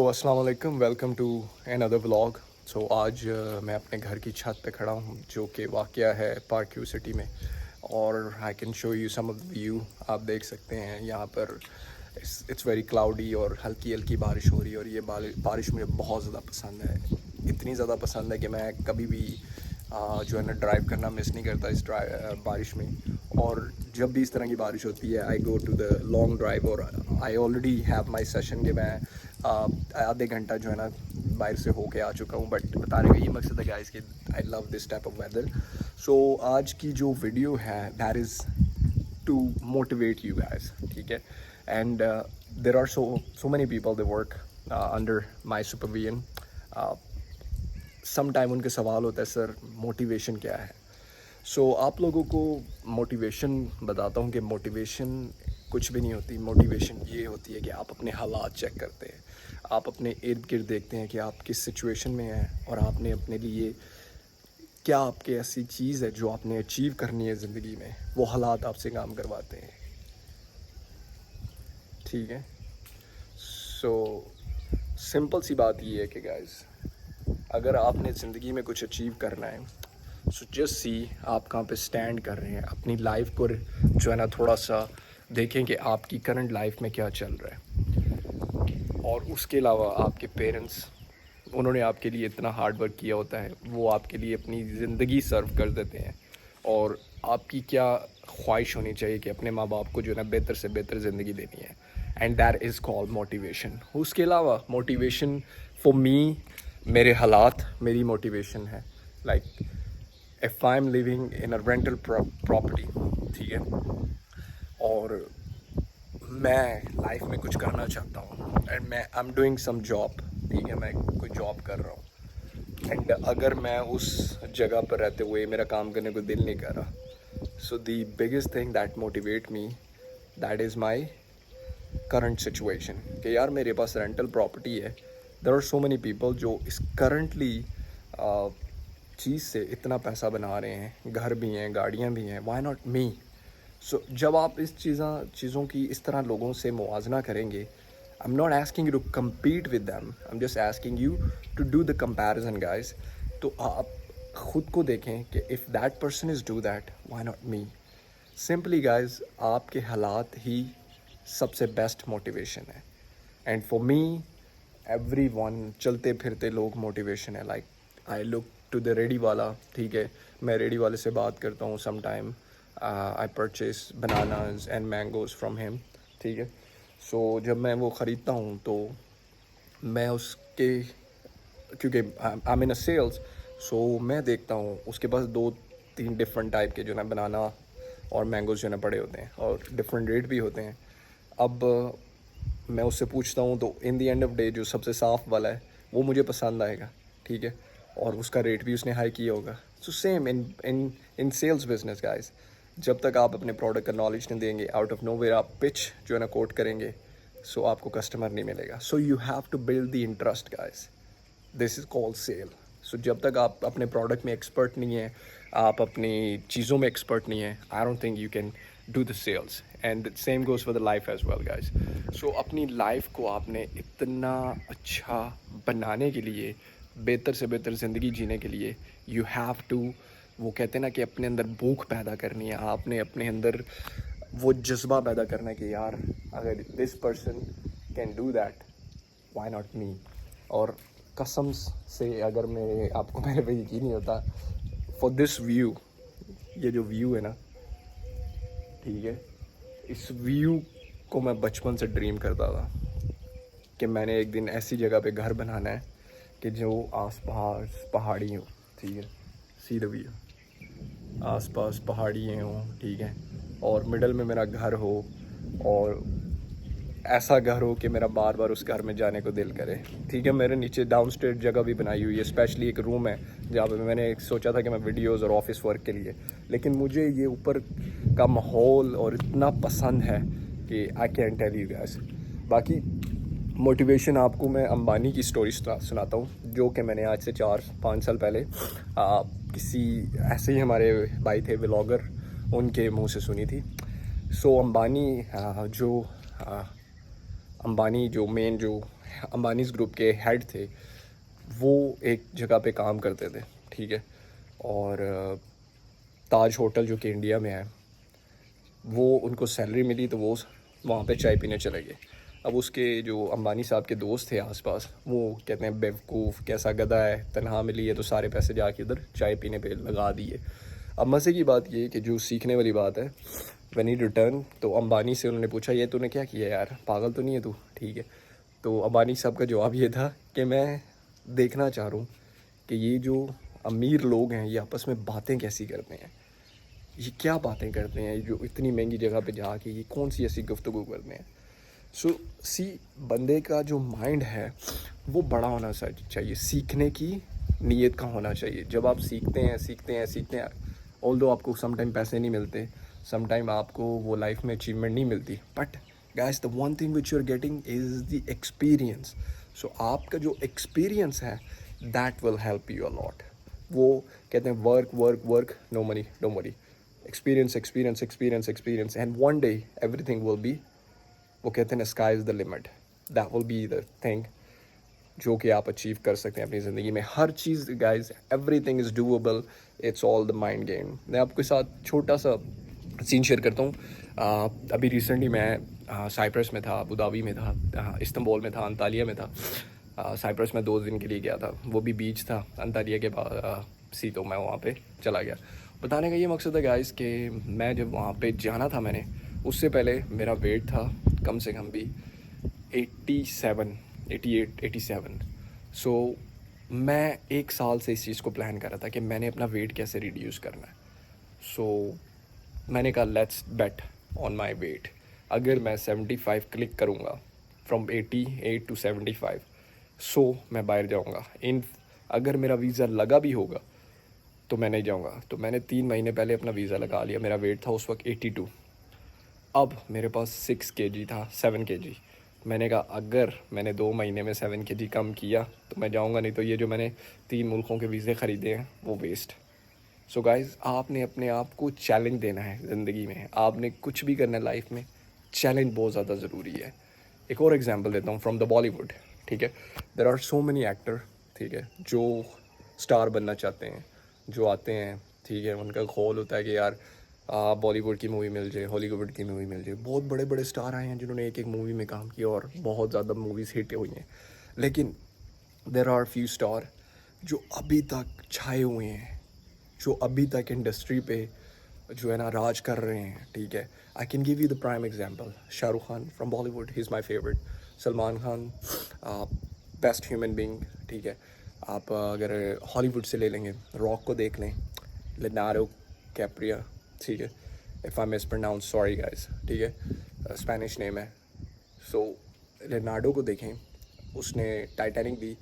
अस्सलाम वालेकुम, welcome to another vlog. आज मैं अपने घर की छत पे खड़ा हूँ जो कि वाक़या है पार्क व्यू सिटी में। और I can show you some of the view. आप देख सकते हैं यहाँ पर इट्स वेरी क्लाउडी और हल्की हल्की बारिश हो रही है। और ये बारिश मुझे बहुत ज़्यादा पसंद है, इतनी ज़्यादा पसंद है कि मैं कभी भी जो है ना ड्राइव करना मिस नहीं करता इस बारिश में। और जब भी इस तरह की बारिश होती है I go to the long drive. और I already have my session कि मैं आधे घंटा जो है ना बाहर से होके आ चुका हूँ। बट बताने का ये मकसद है गाइस कि I love this type of weather. So आज की जो वीडियो है that is to motivate you guys, ठीक है। And there are so many people they work under my supervision. Some time उनके सवाल होता है, सर मोटिवेशन क्या है। आप लोगों को मोटिवेशन बताता हूँ कि मोटिवेशन कुछ भी नहीं होती। मोटिवेशन ये होती है कि आप अपने हालात चेक करते हैं, आप अपने इर्द गिर्द देखते हैं कि आप किस सिचुएशन में हैं और आपने अपने लिए क्या आपके ऐसी चीज़ है जो आपने अचीव करनी है ज़िंदगी में, वो हालात आपसे काम करवाते हैं, ठीक है। सिंपल सी बात ये है कि गाइस अगर आपने ज़िंदगी में कुछ अचीव करना है सो जस्ट सी आप कहाँ पे स्टैंड कर रहे हैं। अपनी लाइफ को जो है ना थोड़ा सा देखें कि आपकी करंट लाइफ में क्या चल रहा है। और उसके अलावा आपके पेरेंट्स, उन्होंने आपके लिए इतना हार्ड वर्क किया होता है, वो आपके लिए अपनी ज़िंदगी सर्व कर देते हैं। और आपकी क्या ख्वाहिश होनी चाहिए कि अपने माँ बाप को जो है ना बेहतर से बेहतर ज़िंदगी देनी है। And that is called motivation. उसके अलावा मोटिवेशन फॉर मी, मेरे हालात मेरी मोटिवेशन है। Like if I am living in a rental property, ठीक है, और मैं लाइफ में कुछ करना चाहता हूँ एंड मैं I am doing some job, ठीक है, मैं कोई जॉब कर रहा हूँ। एंड अगर मैं उस जगह पर रहते हुए मेरा काम करने को दिल नहीं कर रहा, so the biggest thing that motivate me that is my current situation कि यार मेरे पास रेंटल प्रॉपर्टी है। There are so many people जो इस करंटली चीज़ से इतना पैसा बना रहे हैं, घर भी हैं, गाड़ियाँ भी हैं, व्हाई नॉट मी। जब आप इस चीज़ों की इस तरह लोगों से मुवाजना करेंगे, I am not asking you to compete with them, I am just asking you to do the comparison guys. तो आप ख़ुद को देखें कि if that person is do that, why not me. Simply guys आपके हालात ही सबसे बेस्ट मोटिवेशन है। And for me everyone, चलते फिरते लोग मोटिवेशन है। Like I look to the ready वाला, ठीक है, मैं रेडी वाले से बात करता हूँ some time. I purchase bananas and mangoes from him, ठीक है। जब मैं वो ख़रीदता हूँ तो मैं उसके, क्योंकि I am in a sales, मैं देखता हूँ उसके पास 2-3 डिफरेंट टाइप के जो ना बनाना और मैंगोज़ जो ना पड़े होते हैं और डिफरेंट रेट भी होते हैं। अब मैं उससे पूछता हूँ तो in the end of day जो सबसे साफ़ वाला है वो मुझे पसंद आएगा, ठीक है, और उसका रेट भी उसने हाई किया होगा। Same in in in sales business guys, जब तक आप अपने प्रोडक्ट का नॉलेज नहीं देंगे, आउट ऑफ नोवेयर आप पिच जो है ना कोट करेंगे, आपको कस्टमर नहीं मिलेगा। You have to build the interest guys, this is called sale. जब तक आप अपने प्रोडक्ट में एक्सपर्ट नहीं है, आप अपनी चीज़ों में एक्सपर्ट नहीं है, I don't think you can do the sales. And same goes for the life as well guys. अपनी लाइफ को आपने इतना अच्छा बनाने के लिए, बेहतर से बेहतर ज़िंदगी जीने के लिए, यू हैव टू, वो कहते हैं ना कि अपने अंदर भूख पैदा करनी है। आपने अपने अंदर वो जज्बा पैदा करना है कि यार अगर this person can do that, why not मी। और कसम से अगर मैं आपको मेरे पे यकीन नहीं होता, फॉर दिस व्यू, ये जो व्यू है ना, ठीक है, इस व्यू को मैं बचपन से ड्रीम करता था कि मैंने एक दिन ऐसी जगह पे घर बनाना है कि जो आस पास पहाड़ी हो, ठीक है, सी द व्यू, आस पास पहाड़ियाँ हों, ठीक है, और मिडल में मेरा घर हो, और ऐसा घर हो कि मेरा बार बार उस घर में जाने को दिल करे, ठीक है। मेरे नीचे डाउन स्टेट जगह भी बनाई हुई है, स्पेशली एक रूम है जहाँ पे मैंने सोचा था कि मैं वीडियोस और ऑफिस वर्क के लिए, लेकिन मुझे ये ऊपर का माहौल और इतना पसंद है कि I can tell you guys. बाकी मोटिवेशन आपको मैं अंबानी की स्टोरी सुनाता हूँ, जो कि मैंने आज से 4-5 साल पहले किसी ऐसे ही हमारे भाई थे व्लॉगर, उनके मुंह से सुनी थी। अंबानी जो मेन जो अंबानीज़ ग्रुप के हेड थे, वो एक जगह पे काम करते थे, ठीक है। और ताज होटल जो कि इंडिया में है, वो उनको सैलरी मिली तो वो वहाँ पे चाय पीने चले गए। अब उसके जो अंबानी साहब के दोस्त थे आसपास, वो कहते हैं बेवकूफ़, कैसा गधा है, तनख्वाह मिली है तो सारे पैसे जाके उधर चाय पीने पे लगा दिए। अब मज़े की बात ये है कि जो सीखने वाली बात है, व्हेन ही रिटर्न, तो अंबानी से उन्होंने पूछा ये तूने क्या किया यार, पागल तो नहीं है तू, ठीक है। तो अंबानी साहब का जवाब ये था कि मैं देखना चाह रहा हूँ कि ये जो अमीर लोग हैं ये आपस में बातें कैसी करते हैं, ये क्या बातें करते हैं, जो इतनी महंगी जगह पे जाके ये कौन सी ऐसी गुफ्तगू करते हैं। सो सी, बंदे का जो माइंड है वो बड़ा होना चाहिए, सीखने की नीयत का होना चाहिए। जब आप सीखते हैं, ऑल दो आपको सम टाइम पैसे नहीं मिलते, सम टाइम आपको वो लाइफ में अचीवमेंट नहीं मिलती, but guys the one thing which you are getting is the experience. So आपका जो एक्सपीरियंस है that will help you a lot. वो कहते हैं work work work, no money no money, experience experience experience experience, and one day everything will be, वो कहते हैं sky is the limit, that will be the thing जो कि आप achieve कर सकते हैं अपनी ज़िंदगी में। हर चीज़ guys, everything is doable, it's all the mind game. मैं आपके साथ छोटा सा सीन शेयर करता हूँ। अभी रिसेंटली मैं साइप्रस में था, अबू धाबी में था, इस्तांबुल में था, अंतालिया में था। साइप्रस में 2 दिन के लिए गया था, वो भी बीच था अंतालिया के पास सी, तो मैं वहाँ पे चला गया। बताने का ये मकसद है गाइस कि मैं जब वहाँ पे जाना था, मैंने उससे पहले मेरा वेट था कम से कम भी 87, 88, 87। सो मैं 1 साल से इस चीज़ को प्लान कर रहा था कि मैंने अपना वेट कैसे रिड्यूस करना है। सो मैंने कहा let's bet on my weight. अगर मैं 75 क्लिक करूँगा फ्रॉम 88 टू 75, सो मैं बाहर जाऊँगा। अगर मेरा वीज़ा लगा भी होगा तो मैं नहीं जाऊँगा। तो मैंने 3 महीने पहले अपना वीज़ा लगा लिया। मेरा वेट था उस वक्त 82, अब मेरे पास 6 kg था, 7 kg। मैंने कहा अगर मैंने 2 महीने में 7 kg कम किया तो मैं जाऊँगा, नहीं तो ये जो मैंने 3 मुल्कों के वीज़े ख़रीदे हैं वो वेस्ट। सो गाइज़, आपने अपने आप को चैलेंज देना है ज़िंदगी में। आपने कुछ भी करना है लाइफ में, चैलेंज बहुत ज़्यादा ज़रूरी है। एक और एग्जांपल देता हूँ फ्रॉम द बॉलीवुड, ठीक है। There are so many actor, ठीक है, जो स्टार बनना चाहते हैं, जो आते हैं, ठीक है, उनका ख्याल होता है कि यार बॉलीवुड की मूवी मिल जाए, हॉलीवुड की मूवी मिल जाए। बहुत बड़े बड़े स्टार आए हैं जिन्होंने एक एक मूवी में काम किया और बहुत ज़्यादा मूवीज़ हिट हुई हैं, लेकिन देयर आर फ्यू स्टार जो अभी तक छाए हुए हैं, जो अभी तक इंडस्ट्री पे जो है ना राज कर रहे हैं, ठीक है। I can give you the prime example, Shahrukh Khan from Bollywood, he is my favourite. Salman Khan, best human being, ठीक है। आप अगर हॉलीवुड से ले लेंगे, रॉक को देख लें, लियोनार्डो कैप्रिया, ठीक है, if I mispronounce sorry guys, ठीक है, स्पेनिश नेम है। सो लियोनार्डो को देखें, उसने टाइटैनिक दी,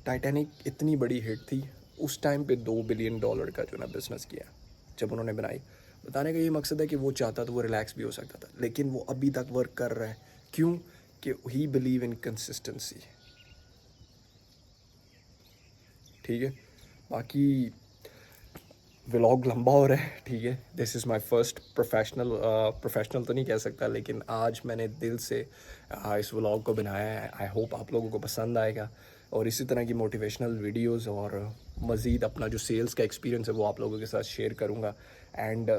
टाइटैनिक इतनी बड़ी हिट थी, उस टाइम पे $2 बिलियन का जो ना बिज़नेस किया जब उन्होंने बनाई। बताने का ये मकसद है कि वो चाहता तो वो रिलैक्स भी हो सकता था, लेकिन वो अभी तक वर्क कर रहा है। क्यों? कि ही बिलीव इन कंसिस्टेंसी, ठीक है। बाकी व्लॉग लंबा हो रहा है, ठीक है। This is my first professional तो नहीं कह सकता, लेकिन आज मैंने दिल से इस व्लॉग को बनाया है। आई होप आप लोगों को पसंद आएगा, और इसी तरह की मोटिवेशनल वीडियोस और मज़ीद अपना जो सेल्स का एक्सपीरियंस है वो आप लोगों के साथ शेयर करूँगा। एंड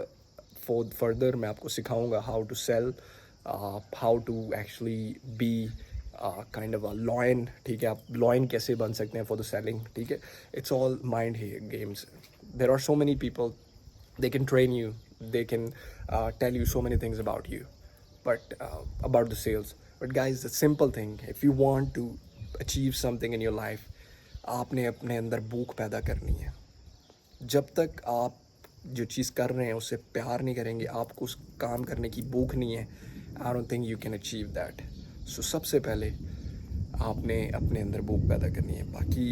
फर्दर मैं आपको सिखाऊँगा how to sell, how to actually be kind of a lion, ठीक है। आप लॉयन कैसे बन सकते हैं फॉर द सेलिंग, ठीक है। It's all mind games. There are so many people, they can train you, they can tell you so many things about you, but about the sales. But guys, the simple thing, if you want to achieve something in your life, आपने अपने अंदर भूख पैदा करनी है। जब तक आप जो चीज़ कर रहे हैं उससे प्यार नहीं करेंगे, आपको उस काम करने की भूख नहीं है, I don't think you can achieve that. So सबसे पहले आपने अपने अंदर भूख पैदा करनी है। बाकी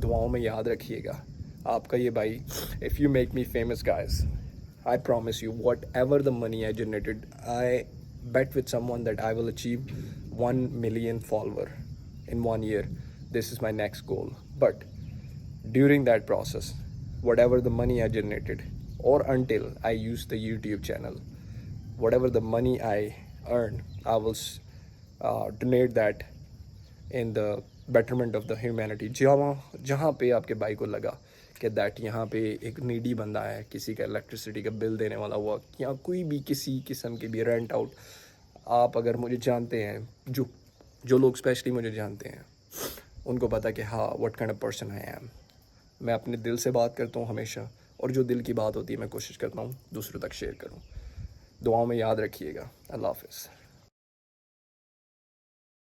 दुआओं में याद रखिएगा। आपका ये भाई, if you make me famous guys, I promise you what ever the money I generated, I bet with someone that I will achieve 1 million follower in 1 year. This is my next goal. But during that process, whatever the money I generated, or until I use the YouTube channel, whatever the money I earn, I will donate that in the betterment of the humanity. जहाँ पे आपके भाई को लगा कि that यहाँ पे एक नीडी बंदा है, किसी का इलेक्ट्रिसिटी का बिल देने वाला हुआ या कोई भी किसी किस्म के भी रेंट आउट, आप अगर मुझे जानते हैं, जो लोग स्पेशली मुझे जानते हैं उनको पता कि हाँ what kind of person I am. मैं अपने दिल से बात करता हूँ हमेशा, और जो दिल की बात होती है मैं कोशिश करता हूँ दूसरों तक शेयर करूँ। दुआओं में याद रखिएगा। अल्लाह हाफ़िज़।